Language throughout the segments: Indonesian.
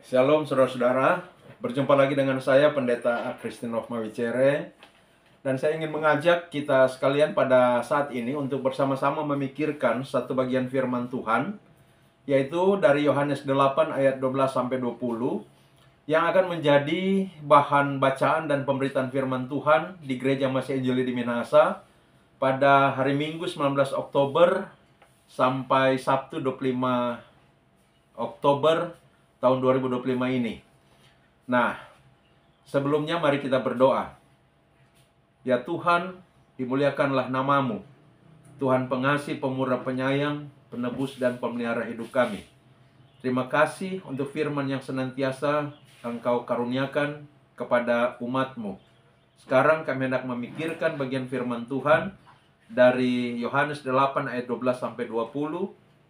Shalom saudara-saudara, berjumpa lagi dengan saya Pendeta Christine of Mawicere. Dan saya ingin mengajak kita sekalian pada saat ini untuk bersama-sama memikirkan satu bagian firman Tuhan, yaitu dari Yohanes 8 ayat 12-20, yang akan menjadi bahan bacaan dan pemberitaan firman Tuhan di Gereja Masih Injili di Minahasa pada hari Minggu 19 Oktober sampai Sabtu 25 Oktober tahun 2025 ini. Nah, sebelumnya mari kita berdoa. Ya Tuhan, dimuliakanlah namamu. Tuhan pengasih, pemurah, penyayang, penebus dan pemelihara hidup kami. Terima kasih untuk firman yang senantiasa Engkau karuniakan kepada umatmu. Sekarang kami hendak memikirkan bagian firman Tuhan dari Yohanes 8 ayat 12-20.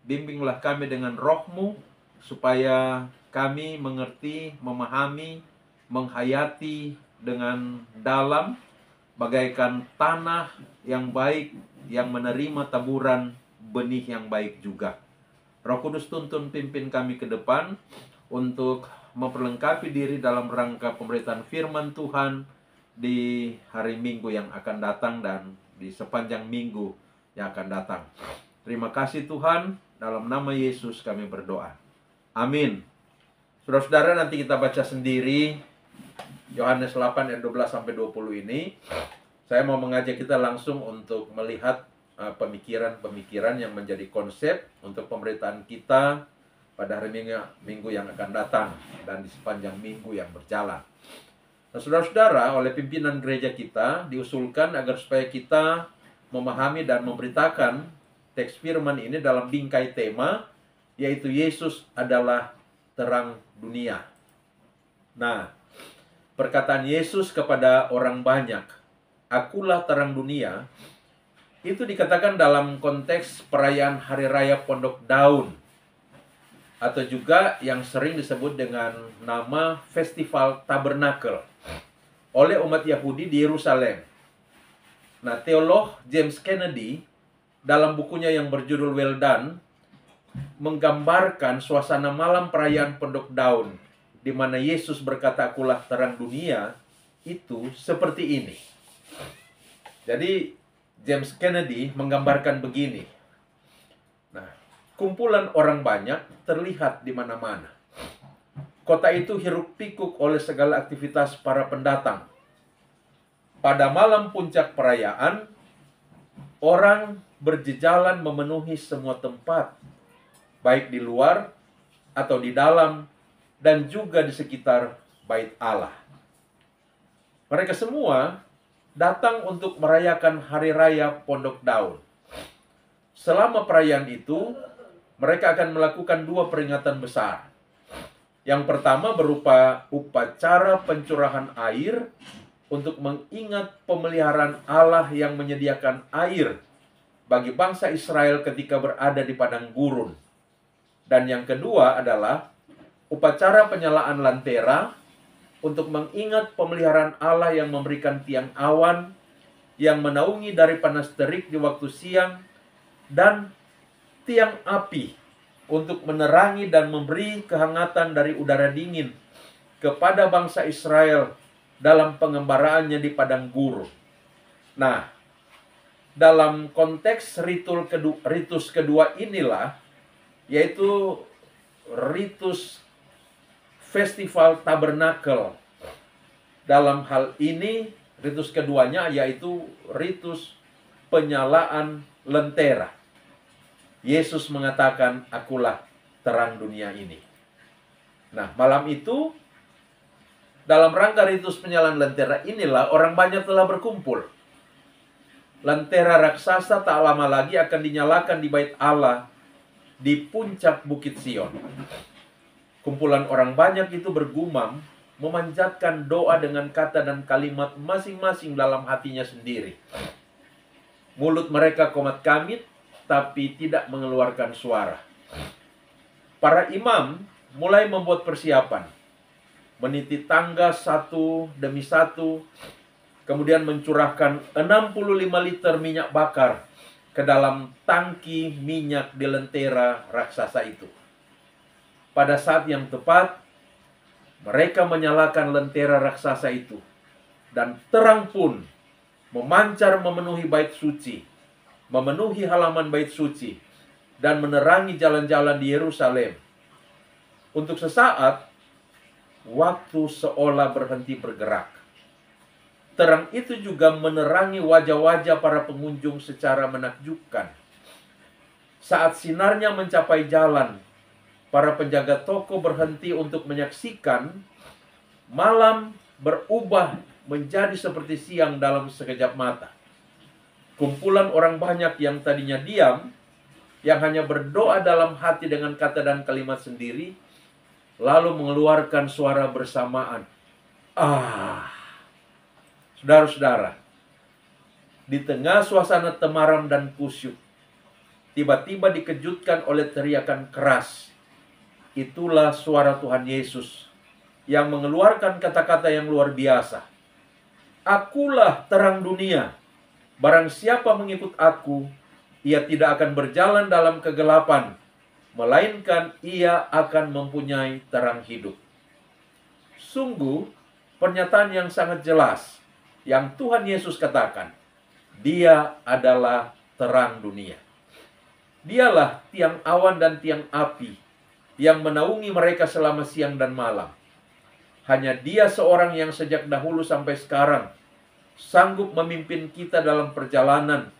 Bimbinglah kami dengan roh-Mu supaya kami mengerti, memahami, menghayati dengan dalam bagaikan tanah yang baik yang menerima taburan benih yang baik juga. Roh Kudus tuntun pimpin kami ke depan untuk memperlengkapi diri dalam rangka pemberitaan firman Tuhan di hari Minggu yang akan datang dan di sepanjang minggu yang akan datang. Terima kasih Tuhan, dalam nama Yesus kami berdoa. Amin. Saudara-saudara, nanti kita baca sendiri Yohanes 8 ayat 12-20 ini. Saya mau mengajak kita langsung untuk melihat pemikiran-pemikiran yang menjadi konsep untuk pemberitaan kita pada hari minggu yang akan datang dan di sepanjang minggu yang berjalan. Nah, saudara-saudara, oleh pimpinan gereja kita diusulkan agar supaya kita memahami dan memberitakan teks firman ini dalam bingkai tema, yaitu Yesus adalah terang dunia. Nah, perkataan Yesus kepada orang banyak, "Akulah terang dunia," itu dikatakan dalam konteks perayaan Hari Raya Pondok Daun, atau juga yang sering disebut dengan nama Festival Tabernakel oleh umat Yahudi di Yerusalem. Nah, teolog James Kennedy dalam bukunya yang berjudul Well Done menggambarkan suasana malam perayaan Pondok Daun di mana Yesus berkata, "Akulah terang dunia," itu seperti ini. Jadi James Kennedy menggambarkan begini. Nah, kumpulan orang banyak terlihat di mana-mana. Kota itu hiruk-pikuk oleh segala aktivitas para pendatang. Pada malam puncak perayaan, orang berjejalan memenuhi semua tempat, baik di luar atau di dalam, dan juga di sekitar bait Allah. Mereka semua datang untuk merayakan Hari Raya Pondok Daun. Selama perayaan itu, mereka akan melakukan dua peringatan besar. Yang pertama berupa upacara pencurahan air untuk mengingat pemeliharaan Allah yang menyediakan air bagi bangsa Israel ketika berada di padang gurun. Dan yang kedua adalah upacara penyalaan lantera untuk mengingat pemeliharaan Allah yang memberikan tiang awan yang menaungi dari panas terik di waktu siang dan tiang api untuk menerangi dan memberi kehangatan dari udara dingin kepada bangsa Israel dalam pengembaraannya di padang gurun. Nah, dalam konteks ritus kedua inilah, yaitu ritus Festival Tabernakel. Dalam hal ini, ritus keduanya yaitu ritus penyalaan lentera. Yesus mengatakan, "Akulah terang dunia ini." Nah, malam itu, dalam rangka ritus penyalaan lentera inilah orang banyak telah berkumpul. Lentera raksasa tak lama lagi akan dinyalakan di bait Allah di puncak Bukit Sion. Kumpulan orang banyak itu bergumam, memanjatkan doa dengan kata dan kalimat masing-masing dalam hatinya sendiri. Mulut mereka komat kamit, tapi tidak mengeluarkan suara. Para imam mulai membuat persiapan, meniti tangga satu demi satu, kemudian mencurahkan 65 liter minyak bakar ke dalam tangki minyak di lentera raksasa itu. Pada saat yang tepat, Mereka menyalakan lentera raksasa itu, dan terang pun memancar memenuhi bait suci, memenuhi halaman bait suci, dan menerangi jalan-jalan di Yerusalem. Untuk sesaat, waktu seolah berhenti bergerak. Terang itu juga menerangi wajah-wajah para pengunjung secara menakjubkan. Saat sinarnya mencapai jalan, para penjaga toko berhenti untuk menyaksikan. Malam berubah menjadi seperti siang dalam sekejap mata. Kumpulan orang banyak yang tadinya diam, yang hanya berdoa dalam hati dengan kata dan kalimat sendiri, lalu mengeluarkan suara bersamaan. Saudara-saudara, di tengah suasana temaram dan kusyuk, tiba-tiba dikejutkan oleh teriakan keras. Itulah suara Tuhan Yesus yang mengeluarkan kata-kata yang luar biasa. Akulah terang dunia. Barang siapa mengikut aku, ia tidak akan berjalan dalam kegelapan, melainkan ia akan mempunyai terang hidup. Sungguh, pernyataan yang sangat jelas yang Tuhan Yesus katakan. Dia adalah terang dunia. Dialah tiang awan dan tiang api yang menaungi mereka selama siang dan malam. Hanya Dia seorang yang sejak dahulu sampai sekarang sanggup memimpin kita dalam perjalanan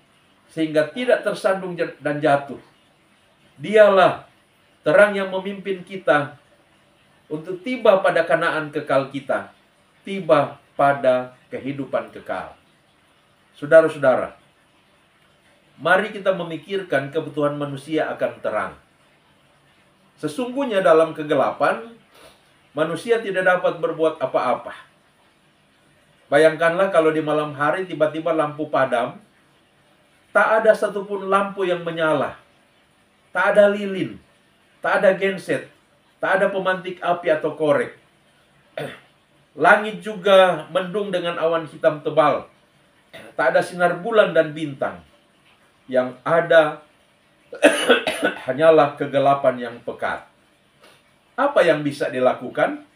sehingga tidak tersandung dan jatuh. Dialah terang yang memimpin kita untuk tiba pada Kanaan kekal kita, tiba pada kehidupan kekal. Saudara-saudara, mari kita memikirkan kebutuhan manusia akan terang. Sesungguhnya dalam kegelapan, manusia tidak dapat berbuat apa-apa. Bayangkanlah kalau di malam hari tiba-tiba lampu padam, tak ada satupun lampu yang menyala, tak ada lilin, tak ada genset, tak ada pemantik api atau korek. Langit juga mendung dengan awan hitam tebal, tak ada sinar bulan dan bintang. Yang ada hanyalah kegelapan yang pekat. Apa yang bisa dilakukan?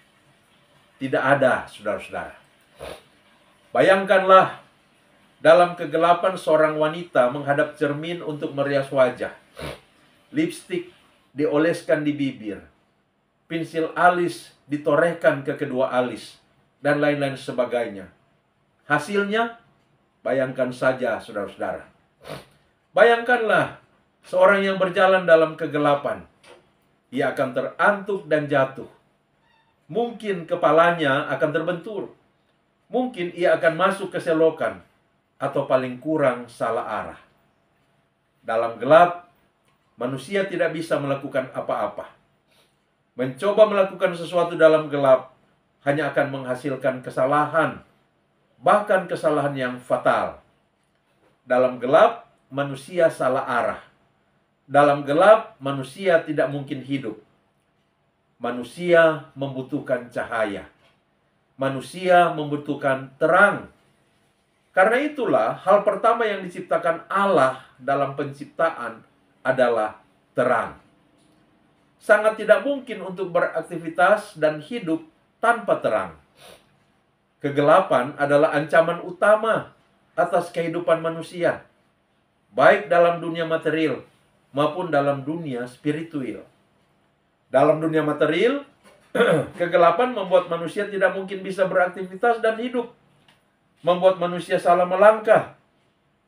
Tidak ada, saudara-saudara. Bayangkanlah dalam kegelapan seorang wanita menghadap cermin untuk merias wajah. Lipstik dioleskan di bibir, pensil alis ditorehkan ke kedua alis, dan lain-lain sebagainya. Hasilnya, bayangkan saja, saudara-saudara. Bayangkanlah seorang yang berjalan dalam kegelapan. Ia akan terantuk dan jatuh. Mungkin kepalanya akan terbentur. Mungkin ia akan masuk ke selokan, atau paling kurang salah arah. Dalam gelap, manusia tidak bisa melakukan apa-apa. Mencoba melakukan sesuatu dalam gelap hanya akan menghasilkan kesalahan, bahkan kesalahan yang fatal. Dalam gelap, manusia salah arah. Dalam gelap, manusia tidak mungkin hidup. Manusia membutuhkan cahaya. Manusia membutuhkan terang. Karena itulah, hal pertama yang diciptakan Allah dalam penciptaan adalah terang. Sangat tidak mungkin untuk beraktivitas dan hidup tanpa terang. Kegelapan adalah ancaman utama atas kehidupan manusia, baik dalam dunia material maupun dalam dunia spiritual. Dalam dunia material, kegelapan membuat manusia tidak mungkin bisa beraktivitas dan hidup, membuat manusia salah melangkah.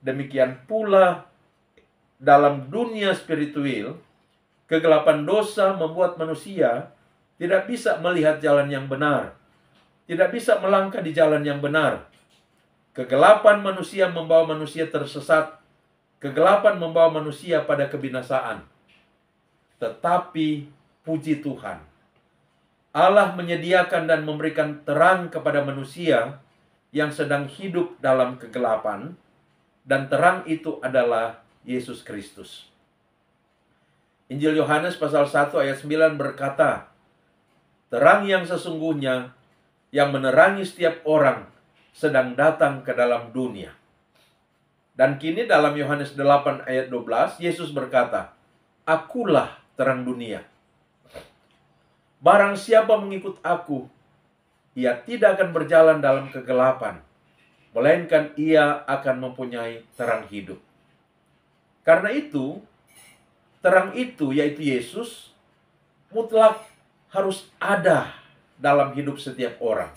Demikian pula dalam dunia spiritual, kegelapan dosa membuat manusia tidak bisa melihat jalan yang benar, tidak bisa melangkah di jalan yang benar. Kegelapan manusia membawa manusia tersesat. Kegelapan membawa manusia pada kebinasaan. Tetapi puji Tuhan, Allah menyediakan dan memberikan terang kepada manusia yang sedang hidup dalam kegelapan, dan terang itu adalah Yesus Kristus. Injil Yohanes pasal 1 ayat 9 berkata, terang yang sesungguhnya yang menerangi setiap orang sedang datang ke dalam dunia. Dan kini dalam Yohanes 8 ayat 12, Yesus berkata, akulah terang dunia. Barang siapa mengikut aku, ia tidak akan berjalan dalam kegelapan, melainkan ia akan mempunyai terang hidup. Karena itu, terang itu yaitu Yesus mutlak harus ada dalam hidup setiap orang.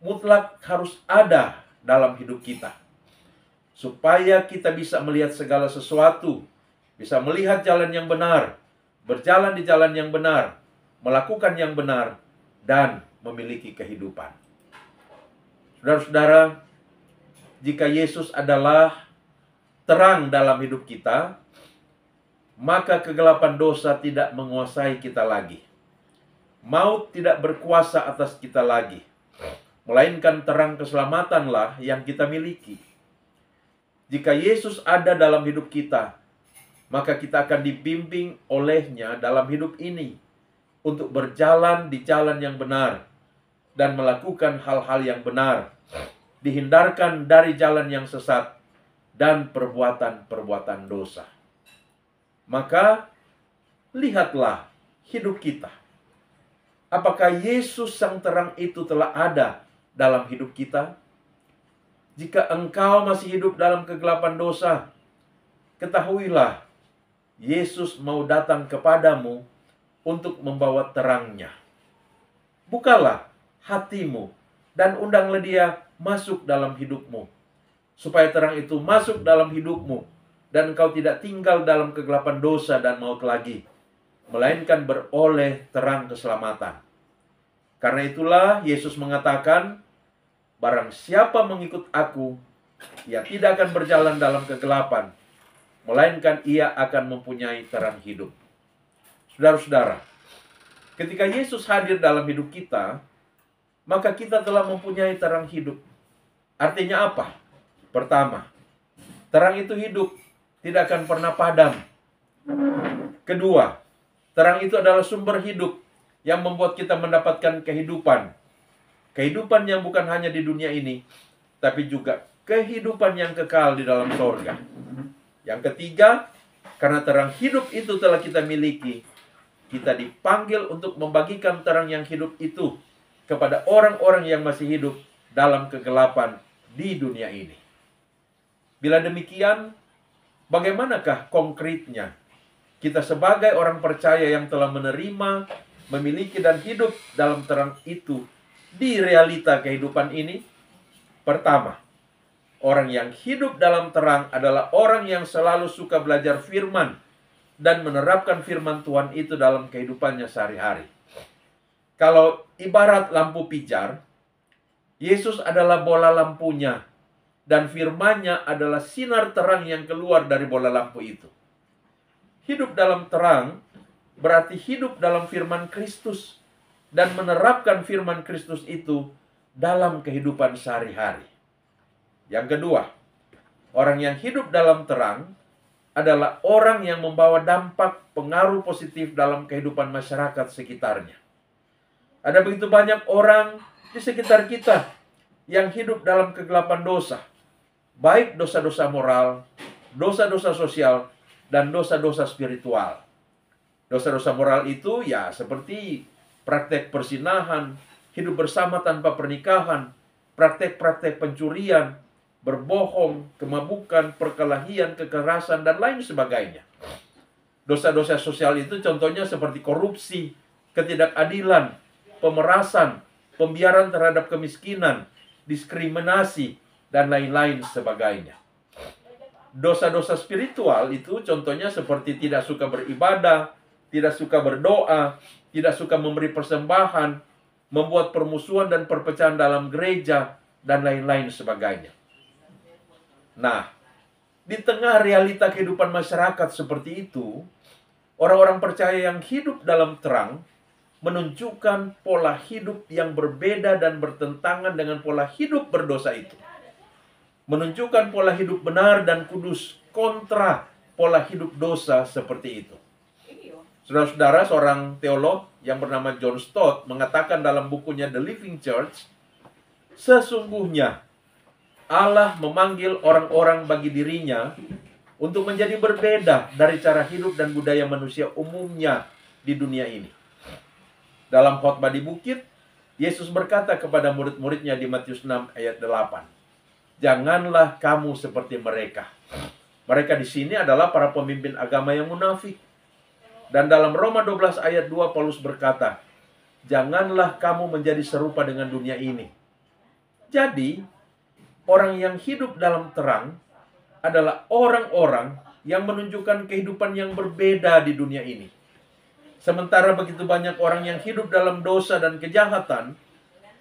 Mutlak harus ada dalam hidup kita. Supaya kita bisa melihat segala sesuatu, bisa melihat jalan yang benar, berjalan di jalan yang benar, melakukan yang benar, dan memiliki kehidupan. Saudara-saudara, jika Yesus adalah terang dalam hidup kita, maka kegelapan dosa tidak menguasai kita lagi. Maut tidak berkuasa atas kita lagi, melainkan terang keselamatanlah yang kita miliki. Jika Yesus ada dalam hidup kita, maka kita akan dibimbing olehnya dalam hidup ini untuk berjalan di jalan yang benar dan melakukan hal-hal yang benar, dihindarkan dari jalan yang sesat dan perbuatan-perbuatan dosa. Maka lihatlah hidup kita. Apakah Yesus sang terang itu telah ada dalam hidup kita? Jika engkau masih hidup dalam kegelapan dosa, ketahuilah Yesus mau datang kepadamu untuk membawa terangnya. Bukalah hatimu dan undanglah dia masuk dalam hidupmu, supaya terang itu masuk dalam hidupmu dan engkau tidak tinggal dalam kegelapan dosa dan maut lagi, melainkan beroleh terang keselamatan. Karena itulah Yesus mengatakan, barang siapa mengikut aku, ia tidak akan berjalan dalam kegelapan, melainkan ia akan mempunyai terang hidup. Saudara-saudara, ketika Yesus hadir dalam hidup kita, maka kita telah mempunyai terang hidup. Artinya apa? Pertama, terang itu hidup, tidak akan pernah padam. Kedua, terang itu adalah sumber hidup yang membuat kita mendapatkan kehidupan. Kehidupan yang bukan hanya di dunia ini, tapi juga kehidupan yang kekal di dalam sorga. Yang ketiga, karena terang hidup itu telah kita miliki, kita dipanggil untuk membagikan terang yang hidup itu kepada orang-orang yang masih hidup dalam kegelapan di dunia ini. Bila demikian, bagaimanakah konkretnya kita sebagai orang percaya yang telah menerima, memiliki dan hidup dalam terang itu di realita kehidupan ini? Pertama, orang yang hidup dalam terang adalah orang yang selalu suka belajar firman dan menerapkan firman Tuhan itu dalam kehidupannya sehari-hari. Kalau ibarat lampu pijar, Yesus adalah bola lampunya dan firman-Nya adalah sinar terang yang keluar dari bola lampu itu. Hidup dalam terang berarti hidup dalam firman Kristus dan menerapkan firman Kristus itu dalam kehidupan sehari-hari. Yang kedua, orang yang hidup dalam terang adalah orang yang membawa dampak pengaruh positif dalam kehidupan masyarakat sekitarnya. Ada begitu banyak orang di sekitar kita yang hidup dalam kegelapan dosa, baik dosa-dosa moral, dosa-dosa sosial, dan dosa-dosa spiritual. Dosa-dosa moral itu ya seperti praktek persinahan, hidup bersama tanpa pernikahan, praktek-praktek pencurian, berbohong, kemabukan, perkelahian, kekerasan, dan lain sebagainya. Dosa-dosa sosial itu contohnya seperti korupsi, ketidakadilan, pemerasan, pembiaran terhadap kemiskinan, diskriminasi, dan lain-lain sebagainya. Dosa-dosa spiritual itu contohnya seperti tidak suka beribadah, tidak suka berdoa, tidak suka memberi persembahan, membuat permusuhan dan perpecahan dalam gereja, dan lain-lain sebagainya. Nah, di tengah realita kehidupan masyarakat seperti itu, orang-orang percaya yang hidup dalam terang menunjukkan pola hidup yang berbeda dan bertentangan dengan pola hidup berdosa itu. Menunjukkan pola hidup benar dan kudus kontra pola hidup dosa seperti itu. Saudara-saudara, seorang teolog yang bernama John Stott mengatakan dalam bukunya The Living Church, sesungguhnya Allah memanggil orang-orang bagi dirinya untuk menjadi berbeda dari cara hidup dan budaya manusia umumnya di dunia ini. Dalam khotbah di bukit, Yesus berkata kepada murid-muridnya di Matius 6 ayat 8, "Janganlah kamu seperti mereka." Mereka di sini adalah para pemimpin agama yang munafik. Dan dalam Roma 12 ayat 2 Paulus berkata, "Janganlah kamu menjadi serupa dengan dunia ini." Jadi, orang yang hidup dalam terang adalah orang-orang yang menunjukkan kehidupan yang berbeda di dunia ini. Sementara begitu banyak orang yang hidup dalam dosa dan kejahatan,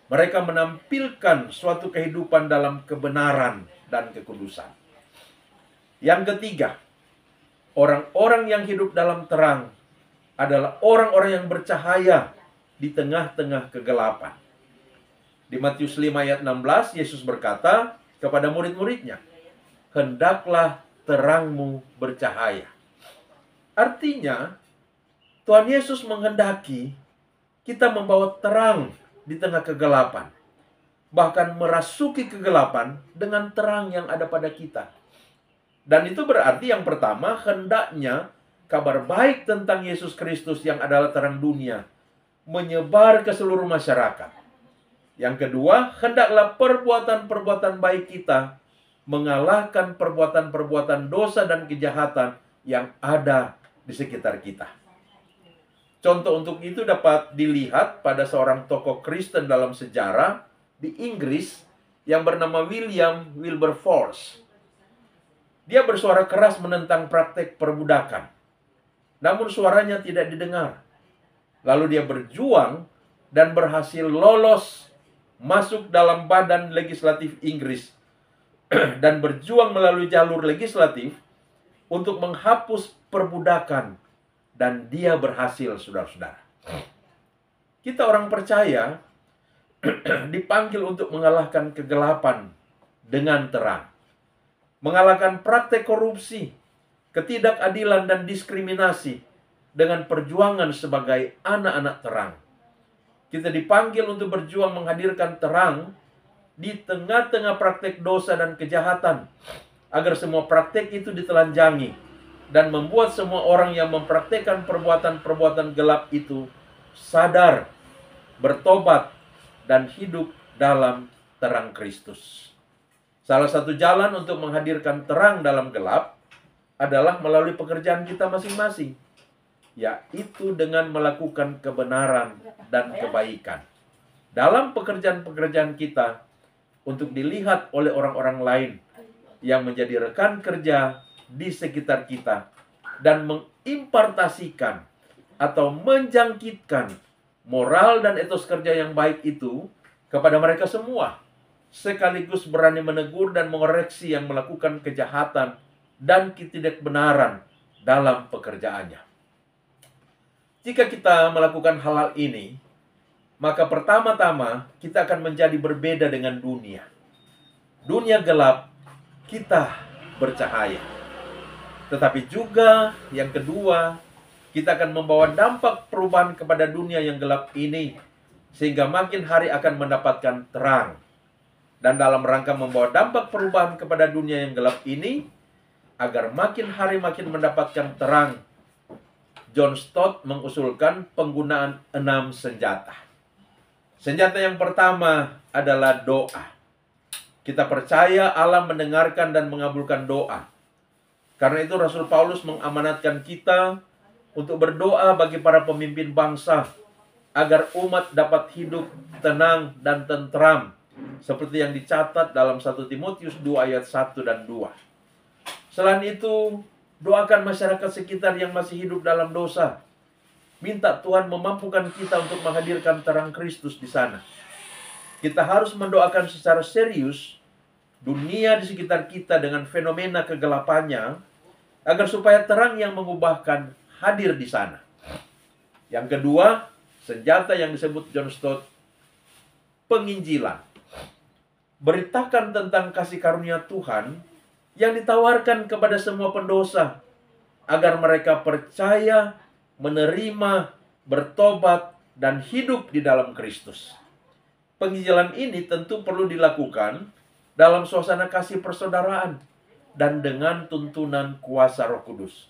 mereka menampilkan suatu kehidupan dalam kebenaran dan kekudusan. Yang ketiga, orang-orang yang hidup dalam terang adalah orang-orang yang bercahaya di tengah-tengah kegelapan. Di Matius 5 ayat 16, Yesus berkata kepada murid-muridnya, "Hendaklah terangmu bercahaya." Artinya, Tuhan Yesus menghendaki kita membawa terang di tengah kegelapan. Bahkan merasuki kegelapan dengan terang yang ada pada kita. Dan itu berarti yang pertama, hendaknya kabar baik tentang Yesus Kristus yang adalah terang dunia menyebar ke seluruh masyarakat. Yang kedua, hendaklah perbuatan-perbuatan baik kita mengalahkan perbuatan-perbuatan dosa dan kejahatan yang ada di sekitar kita. Contoh untuk itu dapat dilihat pada seorang tokoh Kristen dalam sejarah di Inggris yang bernama William Wilberforce. Dia bersuara keras menentang praktek perbudakan. Namun suaranya tidak didengar. Lalu dia berjuang dan berhasil lolos masuk dalam badan legislatif Inggris dan berjuang melalui jalur legislatif untuk menghapus perbudakan. Dan dia berhasil, saudara-saudara. Kita orang percaya dipanggil untuk mengalahkan kegelapan dengan terang. Mengalahkan praktek korupsi, ketidakadilan dan diskriminasi dengan perjuangan sebagai anak-anak terang. Kita dipanggil untuk berjuang menghadirkan terang di tengah-tengah praktek dosa dan kejahatan, agar semua praktek itu ditelanjangi dan membuat semua orang yang mempraktekkan perbuatan-perbuatan gelap itu sadar, bertobat, dan hidup dalam terang Kristus. Salah satu jalan untuk menghadirkan terang dalam gelap adalah melalui pekerjaan kita masing-masing, yaitu dengan melakukan kebenaran dan kebaikan dalam pekerjaan-pekerjaan kita untuk dilihat oleh orang-orang lain yang menjadi rekan kerja di sekitar kita dan mengimpartasikan atau menjangkitkan moral dan etos kerja yang baik itu kepada mereka semua, sekaligus berani menegur dan mengoreksi yang melakukan kejahatan dan ketidakbenaran dalam pekerjaannya. Jika kita melakukan hal-hal ini, maka pertama-tama kita akan menjadi berbeda dengan dunia. Dunia gelap, kita bercahaya. Tetapi juga yang kedua, kita akan membawa dampak perubahan kepada dunia yang gelap ini, sehingga makin hari akan mendapatkan terang. Dan dalam rangka membawa dampak perubahan kepada dunia yang gelap ini, agar makin hari makin mendapatkan terang, John Stott mengusulkan penggunaan 6 senjata. Senjata yang pertama adalah doa. Kita percaya Allah mendengarkan dan mengabulkan doa. Karena itu Rasul Paulus mengamanatkan kita untuk berdoa bagi para pemimpin bangsa, agar umat dapat hidup tenang dan tentram, seperti yang dicatat dalam 1 Timotius 2 ayat 1 dan 2. Selain itu, doakan masyarakat sekitar yang masih hidup dalam dosa. Minta Tuhan memampukan kita untuk menghadirkan terang Kristus di sana. Kita harus mendoakan secara serius dunia di sekitar kita dengan fenomena kegelapannya, agar supaya terang yang mengubahkan hadir di sana. Yang kedua, senjata yang disebut John Stott, penginjilan. Beritakan tentang kasih karunia Tuhan yang ditawarkan kepada semua pendosa, agar mereka percaya, menerima, bertobat, dan hidup di dalam Kristus. Penginjilan ini tentu perlu dilakukan dalam suasana kasih persaudaraan dan dengan tuntunan kuasa Roh Kudus.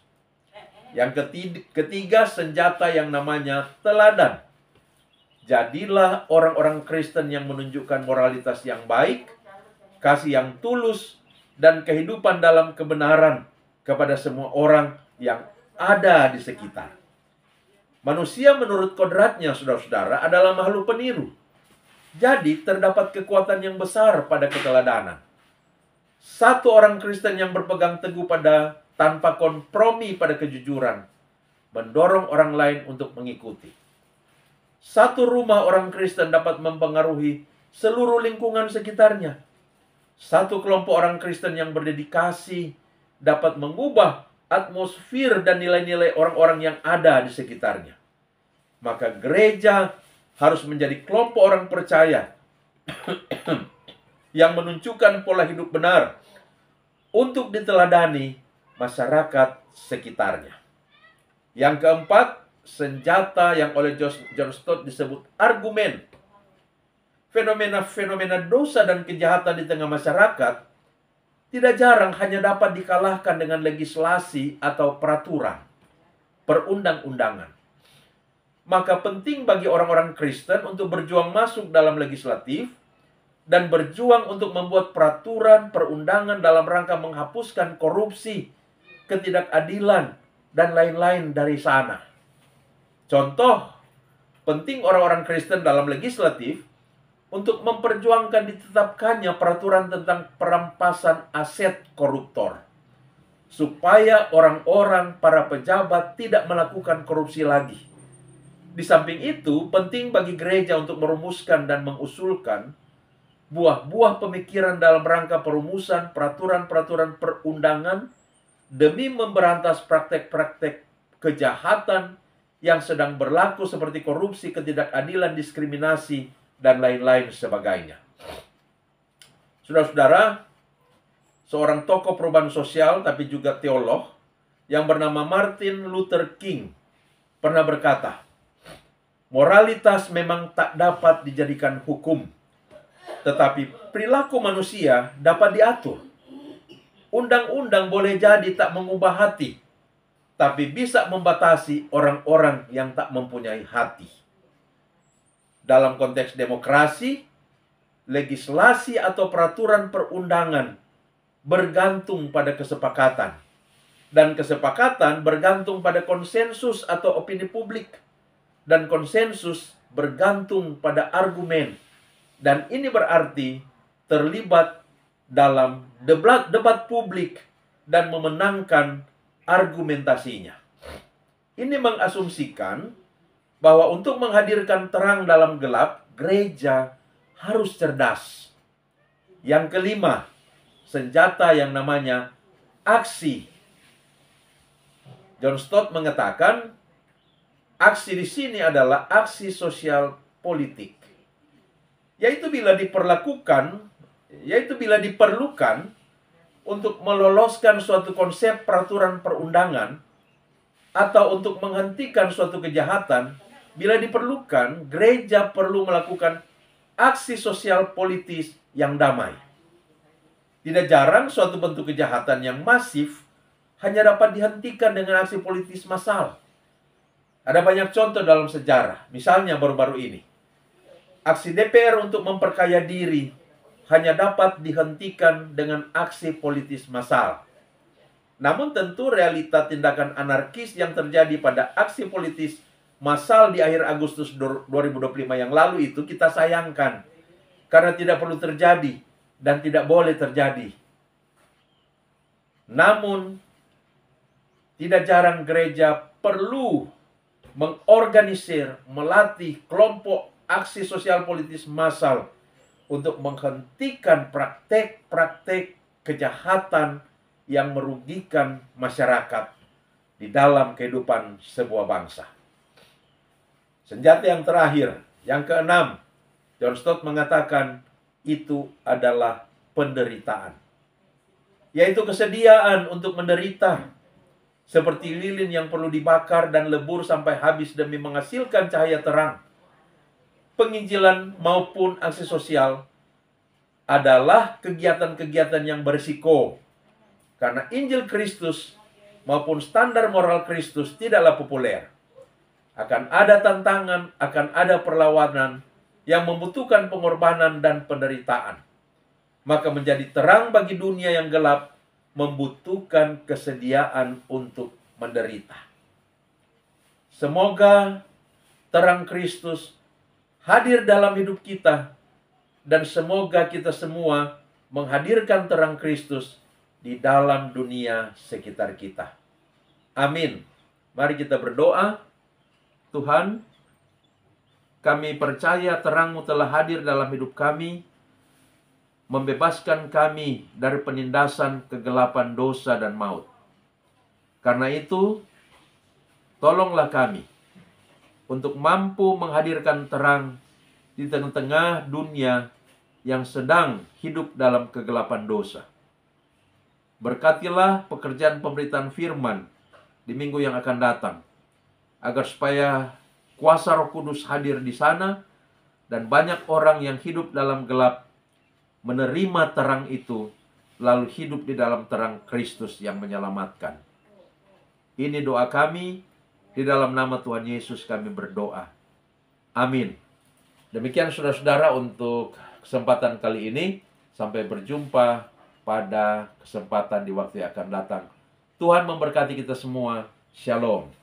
Yang ketiga, senjata yang namanya teladan. Jadilah orang-orang Kristen yang menunjukkan moralitas yang baik, kasih yang tulus, dan kehidupan dalam kebenaran kepada semua orang yang ada di sekitar. Manusia menurut kodratnya, saudara-saudara, adalah makhluk peniru. Jadi terdapat kekuatan yang besar pada keteladanan. Satu orang Kristen yang berpegang teguh pada tanpa kompromi pada kejujuran, mendorong orang lain untuk mengikuti. Satu rumah orang Kristen dapat mempengaruhi seluruh lingkungan sekitarnya. Satu kelompok orang Kristen yang berdedikasi dapat mengubah atmosfer dan nilai-nilai orang-orang yang ada di sekitarnya. Maka gereja harus menjadi kelompok orang percaya yang menunjukkan pola hidup benar untuk diteladani masyarakat sekitarnya. Yang keempat, senjata yang oleh John Stott disebut argumen. Fenomena-fenomena dosa dan kejahatan di tengah masyarakat tidak jarang hanya dapat dikalahkan dengan legislasi atau peraturan, perundang-undangan. Maka penting bagi orang-orang Kristen untuk berjuang masuk dalam legislatif dan berjuang untuk membuat peraturan, perundangan dalam rangka menghapuskan korupsi, ketidakadilan, dan lain-lain dari sana. Contoh, penting orang-orang Kristen dalam legislatif untuk memperjuangkan ditetapkannya peraturan tentang perampasan aset koruptor, supaya orang-orang, para pejabat tidak melakukan korupsi lagi. Di samping itu, penting bagi gereja untuk merumuskan dan mengusulkan buah-buah pemikiran dalam rangka perumusan peraturan-peraturan perundangan demi memberantas praktek-praktek kejahatan yang sedang berlaku seperti korupsi, ketidakadilan, diskriminasi, dan lain-lain sebagainya. Saudara-saudara, seorang tokoh perubahan sosial tapi juga teolog yang bernama Martin Luther King pernah berkata, moralitas memang tak dapat dijadikan hukum, tetapi perilaku manusia dapat diatur. Undang-undang boleh jadi tak mengubah hati, tapi bisa membatasi orang-orang yang tak mempunyai hati. Dalam konteks demokrasi, legislasi atau peraturan perundangan bergantung pada kesepakatan. Dan kesepakatan bergantung pada konsensus atau opini publik. Dan konsensus bergantung pada argumen. Dan ini berarti terlibat dalam debat publik dan memenangkan argumentasinya. Ini mengasumsikan bahwa untuk menghadirkan terang dalam gelap, gereja harus cerdas. Yang kelima, senjata yang namanya aksi. John Stott mengatakan, aksi di sini adalah aksi sosial politik. Yaitu bila diperlukan untuk meloloskan suatu konsep peraturan perundangan atau untuk menghentikan suatu kejahatan. Bila diperlukan, gereja perlu melakukan aksi sosial politis yang damai. Tidak jarang suatu bentuk kejahatan yang masif hanya dapat dihentikan dengan aksi politis massal. Ada banyak contoh dalam sejarah. Misalnya baru-baru ini, aksi DPR untuk memperkaya diri hanya dapat dihentikan dengan aksi politis massal. Namun tentu realita tindakan anarkis yang terjadi pada aksi politis massal di akhir Agustus 2025 yang lalu itu kita sayangkan. Karena tidak perlu terjadi dan tidak boleh terjadi. Namun, tidak jarang gereja perlu mengorganisir, melatih kelompok aksi sosial politis massal untuk menghentikan praktek-praktek kejahatan yang merugikan masyarakat di dalam kehidupan sebuah bangsa. Senjata yang terakhir, yang keenam, John Stott mengatakan itu adalah penderitaan. Yaitu kesediaan untuk menderita. Seperti lilin yang perlu dibakar dan lebur sampai habis demi menghasilkan cahaya terang. Penginjilan maupun aksi sosial adalah kegiatan-kegiatan yang berisiko. Karena Injil Kristus maupun standar moral Kristus tidaklah populer. Akan ada tantangan, akan ada perlawanan yang membutuhkan pengorbanan dan penderitaan. Maka menjadi terang bagi dunia yang gelap membutuhkan kesediaan untuk menderita. Semoga terang Kristus hadir dalam hidup kita, dan semoga kita semua menghadirkan terang Kristus di dalam dunia sekitar kita. Amin. Mari kita berdoa. Tuhan, kami percaya terang-Mu telah hadir dalam hidup kami, membebaskan kami dari penindasan kegelapan dosa dan maut. Karena itu, tolonglah kami untuk mampu menghadirkan terang di tengah-tengah dunia yang sedang hidup dalam kegelapan dosa. Berkatilah pekerjaan pemberitaan firman di minggu yang akan datang, agar supaya kuasa Roh Kudus hadir di sana, dan banyak orang yang hidup dalam gelap menerima terang itu, lalu hidup di dalam terang Kristus yang menyelamatkan. Ini doa kami, di dalam nama Tuhan Yesus kami berdoa. Amin. Demikian saudara-saudara untuk kesempatan kali ini. Sampai berjumpa pada kesempatan di waktu yang akan datang. Tuhan memberkati kita semua. Shalom.